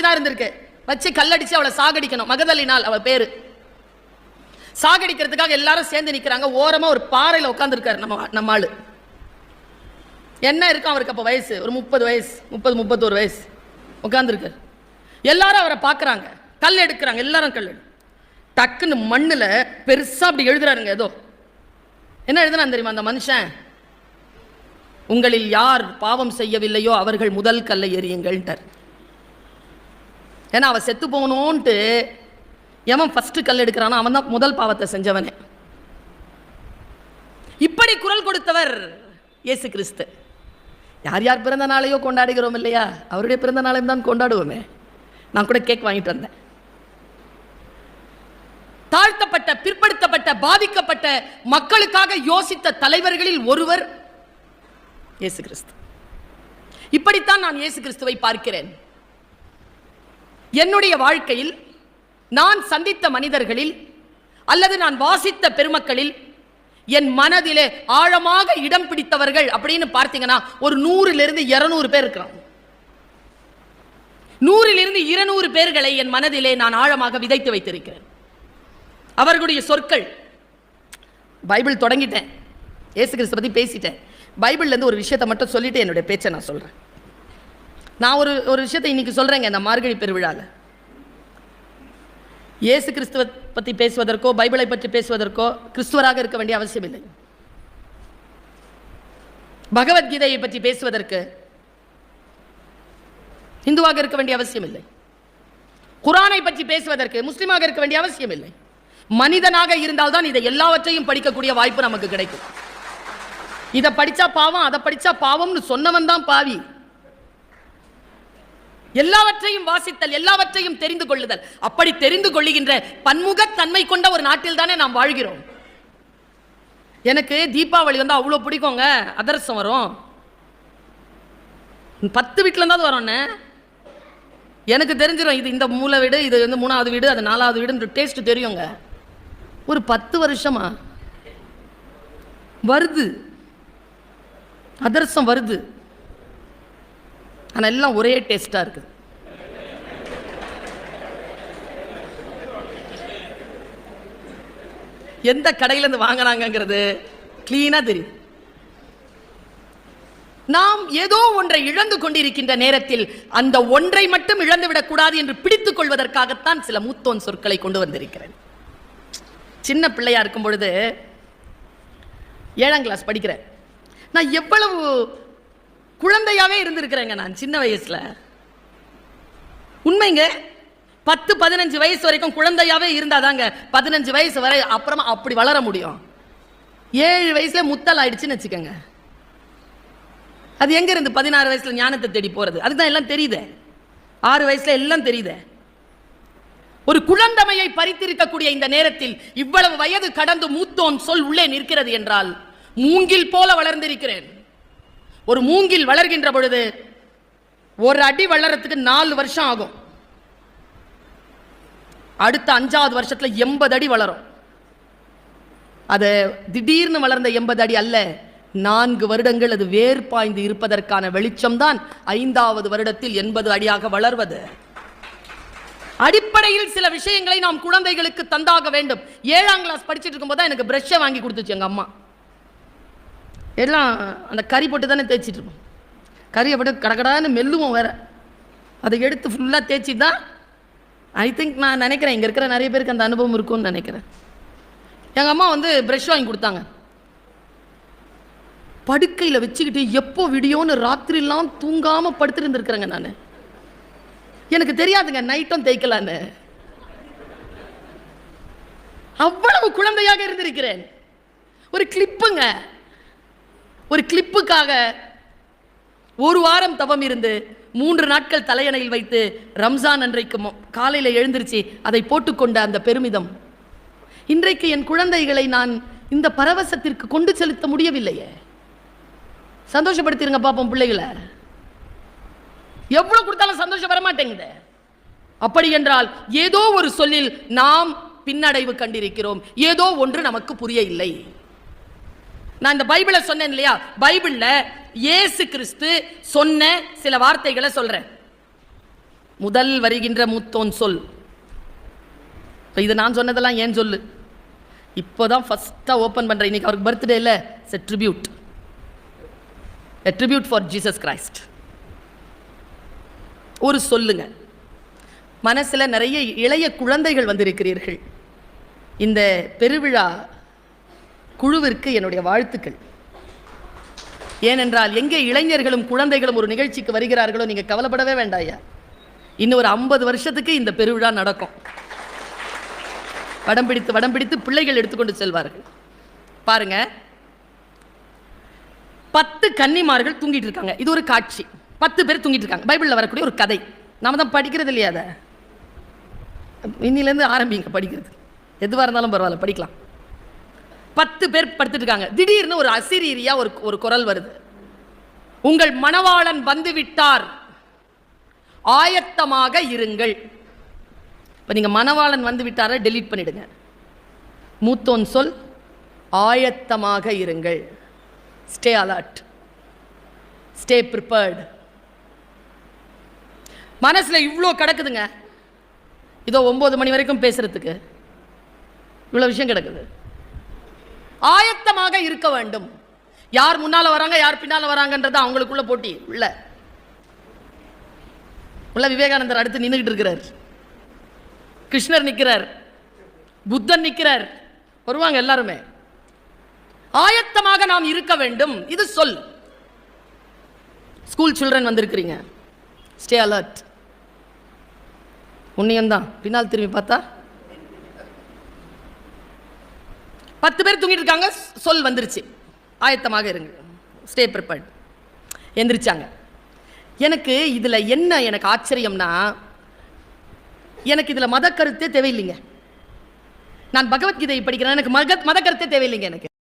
அப்படிதான் இருந்திருக்கு. வச்சு கல்லடிச்சு அவளை சாகடிக்கணும். மகதலினால் அவ பேரு. சாகடிக்கிறதுக்காக எல்லாரும் சேர்ந்து நிக்கிறாங்க. ஓரமா ஒரு பாறையில உட்கார்ந்து இருக்காரு நம்ம ஆளு. என்ன இருக்கும் அவருக்கு அப்ப வயசு ஒரு 30 வயசு, 31 வயசு உட்கார்ந்து இருக்காரு. எல்லாரும் அவரை பாக்குறாங்க, கல் எடுக்கிறாங்க. எல்லாரும் கல் டக்குன்னு மண்ணுல பெருசா அப்படி எழுதுறாருங்க. ஏதோ என்ன எழுதுனா தெரியுமா அந்த மனுஷன்? உங்களில் யார் பாவம் செய்யவில்லையோ அவர்கள் முதல் கல்லை எறியுங்கள்ட்டார். ஏன்னா அவ செத்து போகணும்ட்டு எவன் ஃபர்ஸ்ட் கல் எடுக்கிறானோ அவன் தான் முதல் பாவத்தை செஞ்சவனே. இப்படி குரல் கொடுத்தவர் இயேசு கிறிஸ்து. யார் யார் பிறந்த நாளையோ கொண்டாடுகிறோம் இல்லையா? அவருடைய பிறந்த நாளையும் தான் கொண்டாடுவோமே. நான் கூட கேக் வாங்கிட்டு வந்தேன். தாழ்த்தப்பட்ட, பிற்படுத்தப்பட்ட, பாதிக்கப்பட்ட மக்களுக்காக யோசித்த தலைவர்களில் ஒருவர் இயேசு கிறிஸ்து. இப்படித்தான் நான் இயேசு கிறிஸ்துவை பார்க்கிறேன். என்னுடைய வாழ்க்கையில் நான் சந்தித்த மனிதர்களில் அல்லது நான் வாசித்த பெருமக்களில் என் மனதிலே ஆழமாக இடம் பிடித்தவர்கள் அப்படின்னு பார்த்தீங்கன்னா ஒரு 100 200 பேர் இருக்கிறாங்க. 100 200 பேர்களை என் மனதிலே நான் ஆழமாக விதைத்து வைத்திருக்கிறேன். அவர்களுடைய சொற்கள். பைபிள் தொடங்கிட்டேன், இயேசு கிறிஸ்து பத்தி பேசிட்டேன். பைபிள்ல இருந்து ஒரு விஷயத்தை மட்டும் சொல்லிட்டு என்னுடைய பேச்சை நான் சொல்றேன். நான் ஒரு விஷயத்தை இன்னைக்கு சொல்றேங்க. இந்த மார்கழி பெருவிழால இயேசு கிறிஸ்துவை பற்றி பேசுவதற்கோ பைபிளை பற்றி பேசுவதற்கோ கிறிஸ்துவராக இருக்க வேண்டிய அவசியம் இல்லை. பகவத்கீதையை பற்றி பேசுவதற்கு இந்துவாக இருக்க வேண்டிய அவசியம் இல்லை. குரானை பற்றி பேசுவதற்கு முஸ்லிமாக இருக்க வேண்டிய அவசியம் இல்லை. மனிதனாக இருந்தால்தான் இதை எல்லாவற்றையும் படிக்கக்கூடிய வாய்ப்பு நமக்கு கிடைக்கும். இதை படிச்சா பாவம், அதை படிச்சா பாவம்னு சொன்னவன் தான் பாவி. எல்லாவற்றையும் வாசித்தல், எல்லாவற்றையும் தெரிந்து கொள்ளுதல். அப்படி தெரிந்து கொள்ளுகின்ற பன்முகத்தன்மை கொண்ட ஒரு நாட்டில் தானே நாம் வாழ்கிறோம். எனக்கு தீபாவளி வந்து அவ்வளோ பிடிக்குங்க. அதிரசம் வரும் 10 வீட்டில் இருந்தாவது வரோன்னு எனக்கு தெரிஞ்சிடும். இது இந்த மூலை வீடு, இது வந்து 3வது வீடு, அது 4வது வீடுன்ற டேஸ்ட் தெரியுங்க. ஒரு 10 வருஷமா வருது அதிரசம் வருது. ஆனால் எல்லாம் ஒரே டேஸ்டாக இருக்குது. எந்த கடையிலேருந்து வாங்கினாங்கிறது கிளீனாக தெரியுது. நாம் ஏதோ ஒன்றை இழந்து கொண்டிருக்கின்ற நேரத்தில் அந்த ஒன்றை மட்டும் இழந்து விடக்கூடாது என்று பிடித்துக் கொள்வதற்காகத்தான் சில மூத்தோன் சொற்களை கொண்டு வந்திருக்கிறேன். சின்ன பிள்ளையா இருக்கும் பொழுது 7ஆம் கிளாஸ் படிக்கிறேன். நான் எவ்வளவு குழந்தையாவே இருந்திருக்கிறேங்க. நான் சின்ன வயசுல உண்மைங்க 10-15 வயசு வரைக்கும் குழந்தையாவே இருந்தாதாங்க 15 வயசு வரை அப்புறமா அப்படி வளர முடியும். 7 வயசுல முத்தல் ஆயிடுச்சுன்னு வச்சுக்கோங்க. அது எங்க இருந்து 16 வயசுல ஞானத்தை தேடி போறது? அதுதான் எல்லாம் தெரியுது. 6 வயசுல எல்லாம் தெரியுது. ஒரு குழந்தைமையை பறித்திருக்கக்கூடிய இந்த நேரத்தில் இவ்வளவு வயது கடந்து மூத்தோன் சொல் உள்ளே நிற்கிறது என்றால் மூங்கில் போல வளர்ந்திருக்கிறேன். ஒரு மூங்கில் வளர்கின்ற பொழுது ஒரு அடி வளர்றதுக்கு 4 வருஷம் ஆகும். அடுத்த 5வது வருஷத்துல 80 அடி வளரும். அது திடீர்னு வளர்ந்த 80 அடி அல்ல, 4 வருடங்கள் அது வேர் பாய்ந்து இருப்பதற்கான வெளிச்சம் தான் 5வது வருடத்தில் 80 அடியாக வளர்வது. அடிப்படையில் சில விஷயங்களை நாம் குழந்தைகளுக்கு தந்தாக வேண்டும். 7ஆம் கிளாஸ் படிச்சுட்டு இருக்கும்போது தான் எனக்கு பிரஷ்ஷை வாங்கி கொடுத்துச்சு எங்க அம்மா. எல்லாம் அந்த கறி போட்டு தானே தேய்ச்சிட்டு இருப்போம். கறியை போட்டு கடகடான்னு மெல்லுவோம் வேற. அதை எடுத்து ஃபுல்லாக தேய்ச்சி தான் ஐ திங்க் நான் நினைக்கிறேன் இங்கே இருக்கிற நிறைய பேருக்கு அந்த அனுபவம் இருக்கும்னு நினைக்கிறேன். எங்கள் அம்மா வந்து ப்ரஷ் வாங்கி கொடுத்தாங்க. படுக்கையில் வச்சுக்கிட்டு எப்போ விடியோன்னு ராத்திரிலாம் தூங்காமல் படுத்துட்டு இருந்திருக்கிறேங்க நான். எனக்கு தெரியாதுங்க நைட்டும் தேய்க்கலான்னு. அவ்வளவு குழந்தையாக இருந்திருக்கிறேன். ஒரு கிளிப்புங்க, ஒரு கிளிப்புக்காக 1 வாரம் தவம் இருந்து 3 நாட்கள் தலையணையில் வைத்து ரம்ஜான் அன்றைக்கு காலையில் எழுந்திருச்சு அதை போட்டுக்கொண்ட அந்த பெருமிதம் இன்றைக்கு என் குழந்தைகளை நான் இந்த பரவசத்திற்கு கொண்டு செலுத்த முடியவில்லையே. சந்தோஷப்படுத்திருங்க பாப்போம் பிள்ளைகளை. எவ்வளவு கொடுத்தாலும் சந்தோஷம் வர மாட்டேங்குது. அப்படி என்றால் ஏதோ ஒரு சொல்லில் நாம் பின்னடைவு கண்டிருக்கிறோம். ஏதோ ஒன்று நமக்கு புரிய இல்லை. நான் இந்த பைபிளை சொன்னேன் இல்லையா, பைபிள்ல இயேசு கிறிஸ்து சொன்ன சில வார்த்தைகளை சொல்றேன். முதல் வருகின்ற மூத்தோன் சொல். இது நான் சொன்னதெல்லாம் ஏன் சொல்லு, இப்போதான் ஃபர்ஸ்டா ஓபன் பண்றேன். இன்னைக்கு அவருக்கு பர்த்டே இல்ல, it's a tribute for Jesus Christ. ஒரு சொல்லுங்க. மனசுல நிறைய இளைய குழந்தைகள் வந்திருக்கிறீர்கள். இந்த பெருவிழா குழுவிற்கு என்னுடைய வாழ்த்துக்கள். ஏனென்றால் எங்கே இளைஞர்களும் குழந்தைகளும் ஒரு நிகழ்ச்சிக்கு வருகிறார்களோ நீங்க கவலைப்படவே வேண்டாயா, இன்னும் ஒரு 50 வருஷத்துக்கு இந்த பெருவிழா நடக்கும். வடம் பிடித்து பிள்ளைகள் எடுத்துக்கொண்டு செல்வார்கள். பாருங்க, 10 கன்னிமார்கள் தூங்கிட்டு இருக்காங்க. இது ஒரு காட்சி. 10 பேர் தூங்கிட்டு இருக்காங்க. பைபிள்ல வரக்கூடிய ஒரு கதை. நாம தான் படிக்கிறது இல்லையா, அதை இன்னிலேருந்து ஆரம்பிங்க படிக்கிறது. எதுவாக இருந்தாலும் பரவாயில்ல, படிக்கலாம். 10 பேர் படுத்துட்டு இருக்காங்க. திடீர்னு ஒரு அசிரீரியா ஒரு குரல் வருது. உங்கள் மணவாளன் வந்து விட்டார், ஆயத்தமாக இருங்கள். இப்போ நீங்கள் மணவாளன் வந்து விட்டார டெலீட் பண்ணிடுங்க. மூத்தோன் சொல், ஆயத்தமாக இருங்கள். Stay alert, stay prepared. மனசுல இவ்வளோ கிடக்குதுங்க. இதோ 9 மணி வரைக்கும் பேசுறதுக்கு இவ்வளோ விஷயம் கிடக்குது. ஆயத்தமாக இருக்க வேண்டும். யார் முன்னால வராங்க யார் பின்னால வராங்கன்றது அவங்களுக்குள்ள போட்டி. உள்ள விவேகானந்தர் அடுத்து நின்றுகிட்டு இருக்கிறார், கிருஷ்ணர் நிற்கிறார், புத்தன் நிற்கிறார், வருவாங்க எல்லாருமே. ஆயத்தமாக நாம் இருக்க வேண்டும். இது சொல். ஸ்கூல் சில்ட்ரன் வந்திருக்கிறீங்க, ஸ்டே அலர்ட். உன்னையும் தான் பின்னால் திரும்பி பார்த்தா 10 பேர் தூங்கிட்டு இருக்காங்க. சொல் வந்துருச்சு, ஆயத்தமாக இருங்க, ஸ்டே ப்ரிப்பேர்ட். எந்திரிச்சாங்க. எனக்கு இதுல என்ன எனக்கு ஆச்சரியம்னா, எனக்கு இதுல மத கருத்தே தேவையில்லைங்க. நான் பகவத்கீதை படிக்கிறேன், எனக்கு மத கருத்தே தேவையில்லைங்க. எனக்கு